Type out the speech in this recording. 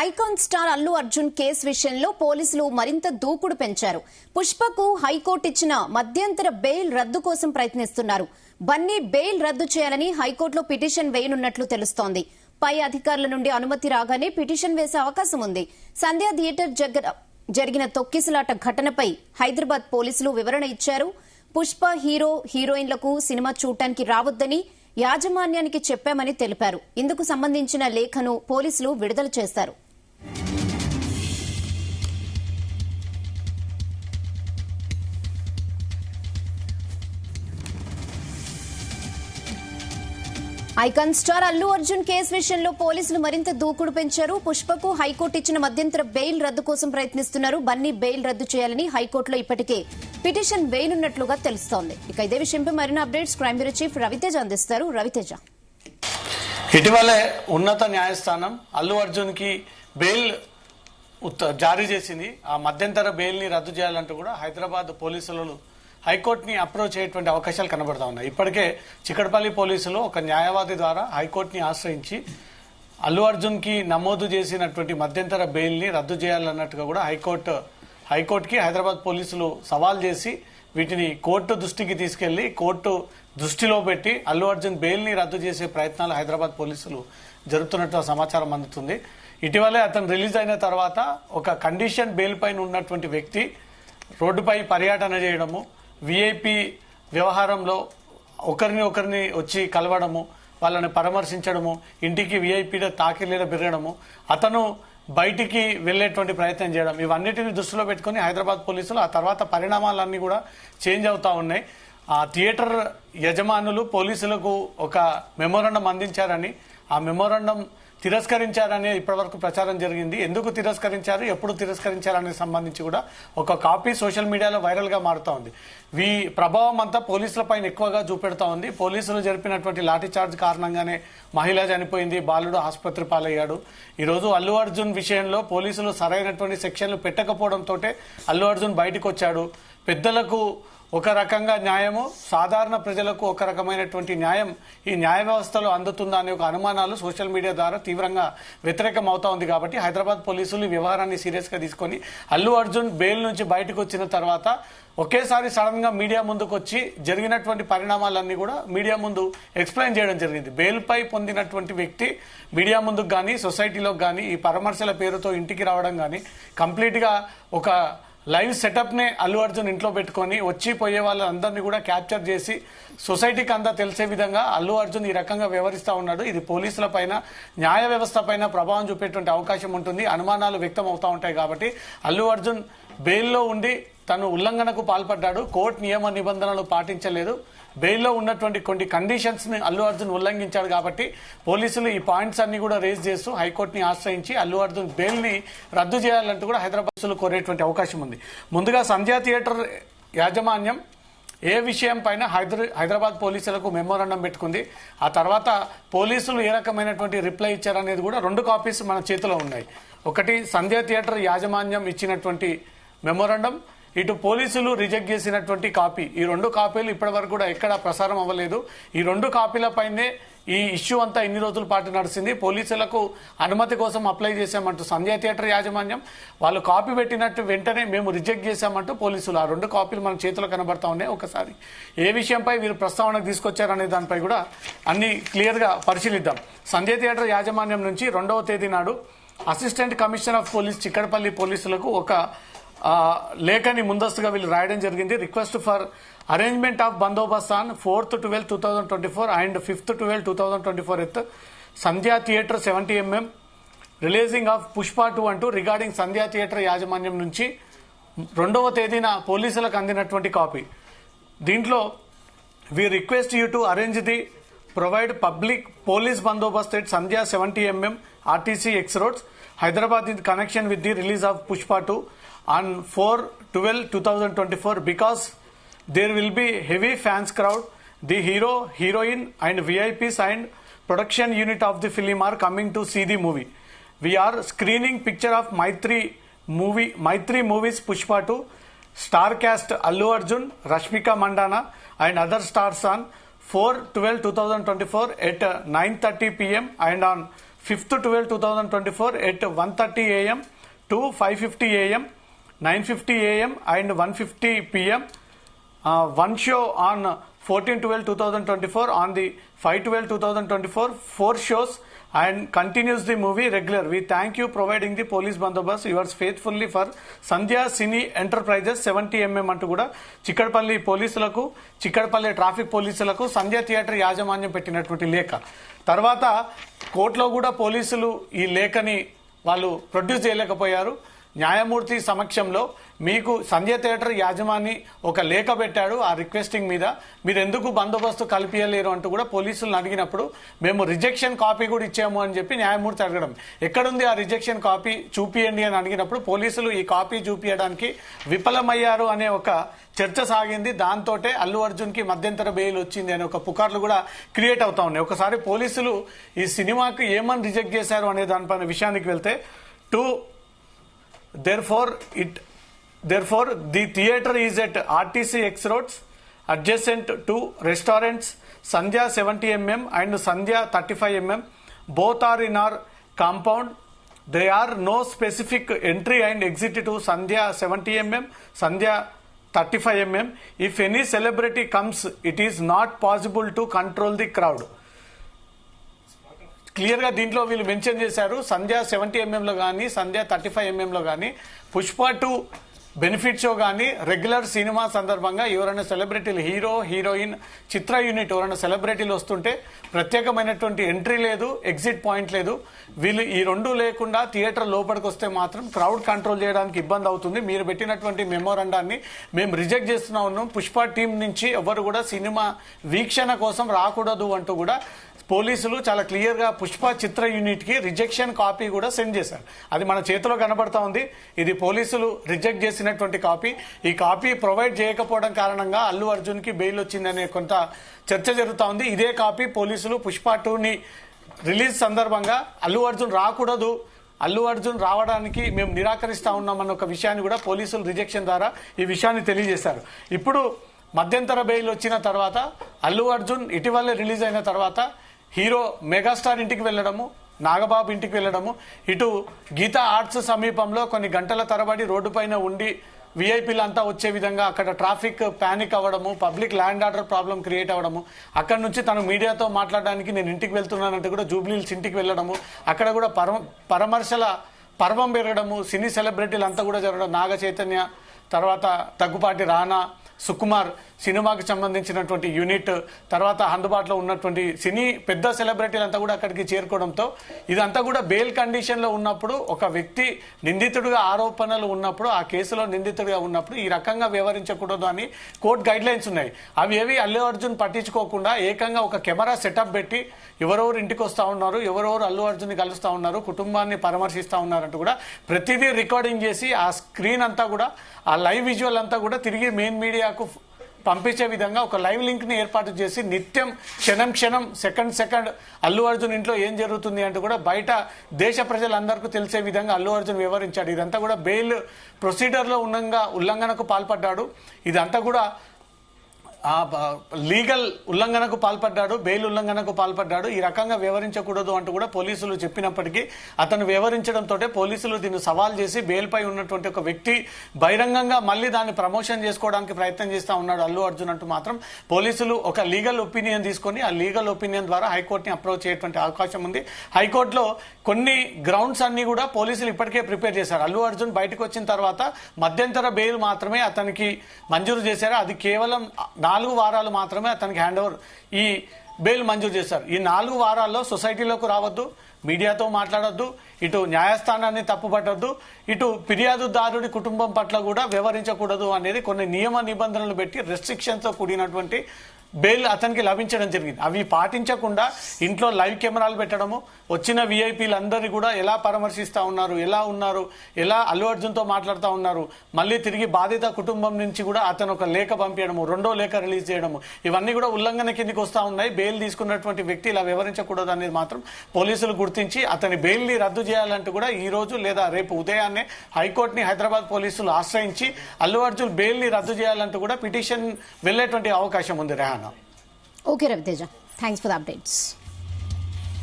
Icon star Allu Arjun case విషయంలో పోలీసులు మరింత దూకుడు పెంచారు. పుష్పకు హైకోర్టు ఇచ్చిన మధ్యంతర బెయిల్ రద్దు కోసం ప్రయత్నిస్తున్నారు. బన్నీ బెయిల్ రద్దు చేయాలని హైకోర్టులో పిటిషన్ వేయనున్నట్లు తెలుస్తోంది. పై అధికారుల నుండి అనుమతి రాగానే పిటిషన్ వేసే అవకాశం ఉంది. సంధ్యా థియేటర్ జరిగిన తొక్కిసలాట ఘటనపై హైదరాబాద్ పోలీసులు వివరణ ఇచ్చారు. పుష్ప హీరో హీరోయిన్లకు సినిమా చూడటానికి రావద్దని యాజమాన్యానికి చెప్పామని తెలిపారు. ఇందుకు సంబంధించిన లేఖను పోలీసులు విడుదల చేశారు. Icon star Allu Arjun case విషయంలో పోలీసులు మరింత దూకుడు పెంచారు. పుష్పకు హైకోర్టు ఇచ్చిన మధ్యంతర బెయిల్ రద్దు కోసం ప్రయత్నిస్తున్నారు. బన్నీ బెయిల్ రద్దు చేయాలని హైకోర్టులో ఇప్పటికే పిటిషన్ వేయనున్నట్లుగా తెలుస్తోంది. ఇక ఇదే విషయంపై మరిన్ని updates crime bureau chief Raviteja అందిస్తారు. రవితేజ, ఇటీవలే ఉన్నత న్యాయస్థానం అల్లు అర్జున్ కి బెయిల్ జారీ చేసింది. ఆ మధ్యంతర బెయిల్ ని రద్దు చేయాలంటూ కూడా హైదరాబాద్ పోలీసులు హైకోర్టుని అప్రోచ్ అయ్యేటువంటి అవకాశాలు కనబడతా ఉన్నాయి. ఇప్పటికే చికటపల్లి పోలీసులు ఒక న్యాయవాది ద్వారా హైకోర్టుని ఆశ్రయించి అల్లు అర్జున్ కి నమోదు చేసినటువంటి మధ్యంతర బెయిల్ ని రద్దు చేయాలన్నట్టుగా కూడా హైకోర్టుకి హైదరాబాద్ పోలీసులు సవాల్ చేసి వీటిని కోర్టు దృష్టికి తీసుకెళ్లి కోర్టు దృష్టిలో పెట్టి అల్లు అర్జున్ బెయిల్ ని రద్దు చేసే ప్రయత్నాలు హైదరాబాద్ పోలీసులు జరుపుతున్నట్టు సమాచారం అందుతుంది. ఇటీవలే అతను రిలీజ్ అయిన తర్వాత ఒక కండిషన్ బెయిల్ పైన ఉన్నటువంటి వ్యక్తి రోడ్డుపై పర్యటన చేయడము, విఐపి వ్యవహారంలో ఒకరిని వచ్చి కలవడము, వాళ్ళని పరామర్శించడము, ఇంటికి విఐపీలో తాకిలీల పెరగడము, అతను బయటికి వెళ్లేటువంటి ప్రయత్నం చేయడం, ఇవన్నిటిని దృష్టిలో పెట్టుకుని హైదరాబాద్ పోలీసులు ఆ తర్వాత పరిణామాలన్నీ కూడా చేంజ్ అవుతా ఉన్నాయి. ఆ థియేటర్ యజమానులు పోలీసులకు ఒక మెమోరాండం అందించారని, ఆ మెమోరాండం తిరస్కరించారని ఇప్పటివరకు ప్రచారం జరిగింది. ఎందుకు తిరస్కరించారు, ఎప్పుడు తిరస్కరించారనే సంబంధించి కూడా ఒక కాపీ సోషల్ మీడియాలో వైరల్ గా మారుతా ఉంది. ప్రభావం అంతా పోలీసుల పైన ఎక్కువగా చూపెడతా ఉంది. పోలీసులు జరిపినటువంటి లాఠీ చార్జ్ కారణంగానే మహిళ చనిపోయింది, బాలుడు ఆసుపత్రి పాలయ్యాడు. ఈరోజు అల్లు అర్జున్ విషయంలో పోలీసులు సరైనటువంటి సెక్షన్లు పెట్టకపోవడంతో అల్లు అర్జున్ బయటకు వచ్చాడు. పెద్దలకు ఒక రకంగా న్యాయము, సాధారణ ప్రజలకు ఒక రకమైనటువంటి న్యాయం ఈ న్యాయ వ్యవస్థలో అందుతుందా అనే ఒక అనుమానాలు సోషల్ మీడియా ద్వారా తీవ్రంగా వ్యతిరేకం అవుతా ఉంది. కాబట్టి హైదరాబాద్ పోలీసులు ఈ వ్యవహారాన్ని సీరియస్ గా తీసుకొని అల్లు అర్జున్ బెయిల్ నుంచి బయటకు వచ్చిన తర్వాత ఒకేసారి సడన్ గా మీడియా ముందుకు వచ్చి జరిగినటువంటి పరిణామాలన్నీ కూడా మీడియా ముందు ఎక్స్ప్లెయిన్ చేయడం జరిగింది. బెయిల్ పై పొందినటువంటి వ్యక్తి మీడియా ముందుకు గానీ సొసైటీలో గానీ ఈ పరామర్శల పేరుతో ఇంటికి రావడం గానీ కంప్లీట్ గా ఒక లైవ్ సెటప్ నే అల్లు అర్జున్ ఇంట్లో పెట్టుకొని వచ్చి పోయే వాళ్ళందరినీ కూడా క్యాప్చర్ చేసి సొసైటీకి అంతా తెలిసే విధంగా అల్లు అర్జున్ ఈ రకంగా వ్యవహరిస్తా ఉన్నాడు. ఇది పోలీసుల పైన, న్యాయ వ్యవస్థ పైన ప్రభావం చూపేటువంటి అవకాశం ఉంటుంది. అనుమానాలు వ్యక్తం అవుతా ఉంటాయి. కాబట్టి అల్లు అర్జున్ బెయిల్లో ఉండి తను ఉల్లంఘనకు పాల్పడ్డాడు, కోర్టు నియమ నిబంధనలు పాటించలేదు, బెయిల్లో ఉన్నటువంటి కొన్ని కండిషన్స్ ని అల్లు అర్జున్ ఉల్లంఘించాడు. కాబట్టి పోలీసులు ఈ పాయింట్స్ అన్ని కూడా రేజ్ చేస్తూ హైకోర్టుని ఆశ్రయించి అల్లు అర్జున్ బెయిల్ ని రద్దు చేయాలంటూ కూడా హైదరాబాద్ కోరేటువంటి అవకాశం ఉంది. ముందుగా సంధ్యా థియేటర్ యాజమాన్యం ఏ విషయం పైన హైదరాబాద్ పోలీసులకు మెమోరాండం పెట్టుకుంది, ఆ తర్వాత పోలీసులు ఏ రకమైనటువంటి రిప్లై ఇచ్చారనేది కూడా 2 కాపీస్ మన చేతిలో ఉన్నాయి. ఒకటి సంధ్యా థియేటర్ యాజమాన్యం ఇచ్చినటువంటి మెమోరాండం, ఇటు పోలీసులు రిజెక్ట్ చేసినటువంటి కాపీ. ఈ 2 కాపీలు ఇప్పటి వరకు కూడా ఎక్కడా ప్రసారం అవ్వలేదు. ఈ 2 కాపీలపైనే ఈ ఇష్యూ అంతా ఇన్ని రోజుల పాటు నడిచింది. పోలీసులకు అనుమతి కోసం అప్లై చేశామంటూ సంధ్యా థియేటర్ యాజమాన్యం, వాళ్ళు కాపీ పెట్టినట్టు వెంటనే మేము రిజెక్ట్ చేశామంటూ పోలీసులు, ఆ 2 కాపీలు మన చేతిలో కనబడతా ఉన్నాయి. ఒకసారి ఏ విషయంపై వీరు ప్రస్తావనకు తీసుకొచ్చారనే దానిపై కూడా అన్ని క్లియర్ గా పరిశీలిద్దాం. సంధ్యా థియేటర్ యాజమాన్యం నుంచి 2వ తేదీ నాడు assistant commissioner of police Chikkadpally పోలీసులకు ఒక లేఖని ముందస్తుగా వీళ్ళు రాయడం జరిగింది. Request for arrangement of bandobast on 4/12/2024 and 5/12/2024 at Sandhya theatre 70mm releasing of Pushpa 2 అంటూ రిగార్డింగ్ సంధ్యా థియేటర్ యాజమాన్యం నుంచి 2వ తేదీన పోలీసులకు అందినటువంటి కాపీ. దీంట్లో we request you to arrange the provide public police బందోబస్త్ at Sandhya 70mm RTC X roads Hyderabad in connection with the release of Pushpa 2 on 4/12/2024 because there will be heavy fans crowd. The hero, heroine and VIPs and production unit of the film are coming to see the movie. We are screening picture of Maitri movies Pushpa 2. Star cast Allu Arjun, Rashmika Mandana and other stars on 4/12/2024 at 9:30 p.m. and on 5/12/2024 at 1:30 a.m. to 5:50 a.m., 9:50 a.m. and 1:50 p.m. One show on 14/12/2024, on the 5/12/2024, 4 shows, and continues the movie regular. We thank you providing the police bandobast. Yours faithfully for Sandhya Cine Enterprises 70 mm అంటూ కూడా చిక్కడపల్లి పోలీసులకు, Chikkadpally traffic పోలీసులకు సంధ్య theatre యాజమాన్యం పెట్టినటువంటి లేఖ. తర్వాత కోర్టులో కూడా పోలీసులు ఈ లేఖని వాళ్ళు ప్రొడ్యూస్ చేయలేకపోయారు. న్యాయమూర్తి సమక్షంలో మీకు సంధ్య థియేటర్ యాజమాని ఒక లేఖ పెట్టాడు ఆ రిక్వెస్టింగ్ మీద, మీరు ఎందుకు బందోబస్తు కల్పించలేరు అంటూ కూడా పోలీసులను అడిగినప్పుడు మేము రిజెక్షన్ కాపీ కూడా ఇచ్చాము అని చెప్పి న్యాయమూర్తి అడగడం, ఎక్కడుంది ఆ రిజెక్షన్ కాపీ చూపియండి అని అడిగినప్పుడు పోలీసులు ఈ కాపీ చూపించడానికి విఫలమయ్యారు అనే ఒక చర్చ సాగింది. దాంతో అల్లు అర్జున్ కి మధ్యంతర బెయిల్ వచ్చింది అనే ఒక పుకార్లు కూడా క్రియేట్ అవుతా ఉన్నాయి. ఒకసారి పోలీసులు ఈ సినిమాకు ఏమని రిజెక్ట్ చేశారు అనే దానిపైన విషయానికి వెళ్తే, Therefore, the theatre is at RTC X Roads, adjacent to restaurants Sandhya 70 mm and Sandhya 35 mm. Both are in our compound. There are no specific entry and exit to Sandhya 70 mm, Sandhya 35 mm. If any celebrity comes, it is not possible to control the crowd. Clear గా దీంట్లో వీళ్ళు mention చేశారు, సంధ్య 70 mm లో కానీ సంధ్య 35 mm లో కానీ Pushpa 2 benefit show కానీ regular cinema సందర్భంగా ఎవరైనా సెలబ్రిటీలు, హీరో హీరోయిన్, చిత్ర యూనిట్ ఎవరైనా సెలబ్రిటీలు వస్తుంటే ప్రత్యేకమైనటువంటి ఎంట్రీ లేదు, ఎగ్జిట్ పాయింట్ లేదు. వీళ్ళు ఈ రెండు లేకుండా థియేటర్ లోపలికి వస్తే మాత్రం క్రౌడ్ కంట్రోల్ చేయడానికి ఇబ్బంది అవుతుంది. మీరు పెట్టినటువంటి మెమోరాండాన్ని మేము రిజెక్ట్ చేస్తున్నా ఉన్నాం. పుష్ప టీం నుంచి ఎవరు కూడా సినిమా వీక్షణ కోసం రాకూడదు అంటూ కూడా పోలీసులు చాలా క్లియర్ గా పుష్ప చిత్ర యూనిట్ కి రిజెక్షన్ కాపీ కూడా సెండ్ చేశారు. అది మన చేతిలో కనబడతా ఉంది. ఇది పోలీసులు రిజెక్ట్ చేసినటువంటి కాపీ. ఈ కాపీ ప్రొవైడ్ చేయకపోవడం కారణంగా అల్లు అర్జున్ కి బెయిల్ వచ్చిందనే కొంత చర్చ జరుగుతా ఉంది. ఇదే కాపీ పోలీసులు పుష్ప 2ని రిలీజ్ సందర్భంగా అల్లు అర్జున్ రాకూడదు, అల్లు అర్జున్ రావడానికి మేము నిరాకరిస్తా ఉన్నామన్న ఒక విషయాన్ని కూడా పోలీసులు రిజెక్షన్ ద్వారా ఈ విషయాన్ని తెలియజేశారు. ఇప్పుడు మధ్యంతర బెయిల్ వచ్చిన తర్వాత అల్లు అర్జున్ ఇటీవలే రిలీజ్ అయిన తర్వాత హీరో మెగాస్టార్ ఇంటికి వెళ్లడము, నాగబాబు ఇంటికి వెళ్లడము, ఇటు గీతా ఆర్ట్స్ సమీపంలో కొన్ని గంటల తరబడి రోడ్డు పైన ఉండి విఐపీలు అంతా వచ్చే విధంగా అక్కడ ట్రాఫిక్ ప్యానిక్ అవ్వడము, public land order problem create అవ్వడము, అక్కడ నుంచి తను మీడియాతో మాట్లాడడానికి నేను ఇంటికి వెళ్తున్నానంటే కూడా జూబ్లీహిల్స్ ఇంటికి వెళ్లడము, అక్కడ కూడా పరామర్శల పర్వం పెరగడము, సినీ సెలబ్రిటీలు అంతా కూడా జరగడం, నాగ చైతన్య, తర్వాత దగ్గుపాటి రానా, సుకుమార్ సినిమాకి సంబంధించినటువంటి యూనిట్, తర్వాత అందుబాటులో ఉన్నటువంటి సినీ పెద్ద సెలబ్రిటీలు అంతా కూడా అక్కడికి చేరుకోవడంతో ఇదంతా కూడా బెయిల్ కండిషన్ లో ఉన్నప్పుడు, ఒక వ్యక్తి నిందితుడిగా ఆరోపణలు ఉన్నప్పుడు, ఆ కేసులో నిందితుడిగా ఉన్నప్పుడు ఈ రకంగా వ్యవహరించకూడదు అని కోర్టు గైడ్ లైన్స్ ఉన్నాయి. అవి ఏవి అల్లు అర్జున్ పట్టించుకోకుండా ఏకంగా ఒక కెమెరా సెటప్ పెట్టి ఎవరెవరు ఇంటికి వస్తా ఉన్నారు, ఎవరెవరు అల్లు అర్జున్ ని కలుస్తా ఉన్నారు, కుటుంబాన్ని పరామర్శిస్తా ఉన్నారంటూ కూడా ప్రతిదీ రికార్డింగ్ చేసి ఆ స్క్రీన్ అంతా కూడా, ఆ లైవ్ విజువల్ అంతా కూడా తిరిగి మెయిన్ మీడియాకు పంపించే విధంగా ఒక లైవ్ లింక్ ని ఏర్పాటు చేసి నిత్యం క్షణం క్షణం సెకండ్ అల్లు అర్జున్ ఇంట్లో ఏం జరుగుతుంది అంటూ కూడా బయట దేశ ప్రజలందరికీ తెలిసే విధంగా అల్లు అర్జున్ వివరించాడు. ఇదంతా కూడా బెయిల్ ప్రొసీడర్ లో ఉల్లంఘనకు పాల్పడ్డాడు, ఇదంతా కూడా లీగల్ ఉల్లంఘనకు పాల్పడ్డాడు, బెయిల్ ఉల్లంఘనకు పాల్పడ్డాడు, ఈ రకంగా వ్యవహరించకూడదు అంటూ కూడా పోలీసులు చెప్పినప్పటికీ అతను వ్యవహరించడంతో పోలీసులు దీన్ని సవాల్ చేసి బెయిల్ పై ఉన్నటువంటి ఒక వ్యక్తి బహిరంగంగా మళ్ళీ దాన్ని ప్రమోషన్ చేసుకోవడానికి ప్రయత్నం చేస్తా ఉన్నాడు అల్లు అర్జున్ అంటూ మాత్రం పోలీసులు ఒక లీగల్ ఒపీనియన్ తీసుకొని ఆ లీగల్ ఒపీనియన్ ద్వారా హైకోర్టుని అప్రోచ్ చేయటువంటి అవకాశం ఉంది. హైకోర్టులో కొన్ని గ్రౌండ్స్ అన్ని కూడా పోలీసులు ఇప్పటికే ప్రిపేర్ చేశారు. అల్లు అర్జున్ బయటకు వచ్చిన తర్వాత మధ్యంతర బెయిల్ మాత్రమే అతనికి మంజూరు చేశారు. అది కేవలం 4 వారాలు మాత్రమే అతనికి హ్యాండ్ ఓవర్ ఈ బెయిల్ మంజూరు చేశారు. ఈ 4 వారాల్లో సొసైటీలోకి రావద్దు, మీడియాతో మాట్లాడొద్దు, ఇటు న్యాయస్థానాన్ని తప్పుపట్టద్దు, ఇటు ఫిర్యాదుదారుడి కుటుంబం పట్ల కూడా వ్యవహరించకూడదు అనేది కొన్ని నియమ నిబంధనలు పెట్టి రెస్ట్రిక్షన్స్ తో కూడినటువంటి బెయిల్ అతనికి లభించడం జరిగింది. అవి పాటించకుండా ఇంట్లో లైవ్ కెమెరాలు పెట్టడము, వచ్చిన విఐపీలందరినీ కూడా ఎలా పరామర్శిస్తా ఉన్నారు, ఎలా ఉన్నారు, ఎలా అల్లు అర్జున్తో మాట్లాడుతూ ఉన్నారు, మళ్ళీ తిరిగి బాధిత కుటుంబం నుంచి కూడా అతను ఒక లేఖ పంపించడము, 2వ లేఖ రిలీజ్ చేయడము, ఇవన్నీ కూడా ఉల్లంఘన కిందకి వస్తూ ఉన్నాయి. బెయిల్ తీసుకున్నటువంటి వ్యక్తి ఇలా వ్యవహరించకూడదు అనేది మాత్రం పోలీసులు గుర్తించి అతని బెయిల్ ని రద్దు చేయాలంటూ కూడా ఈ రోజు లేదా రేపు ఉదయాన్నే హైకోర్టుని హైదరాబాద్ పోలీసులు ఆశ్రయించి అల్లు అర్జున్ బెయిల్ ని రద్దు చేయాలంటూ కూడా పిటిషన్ వెళ్లేటువంటి అవకాశం ఉంది. Rehana. Okay Raviteja, thanks for the updates.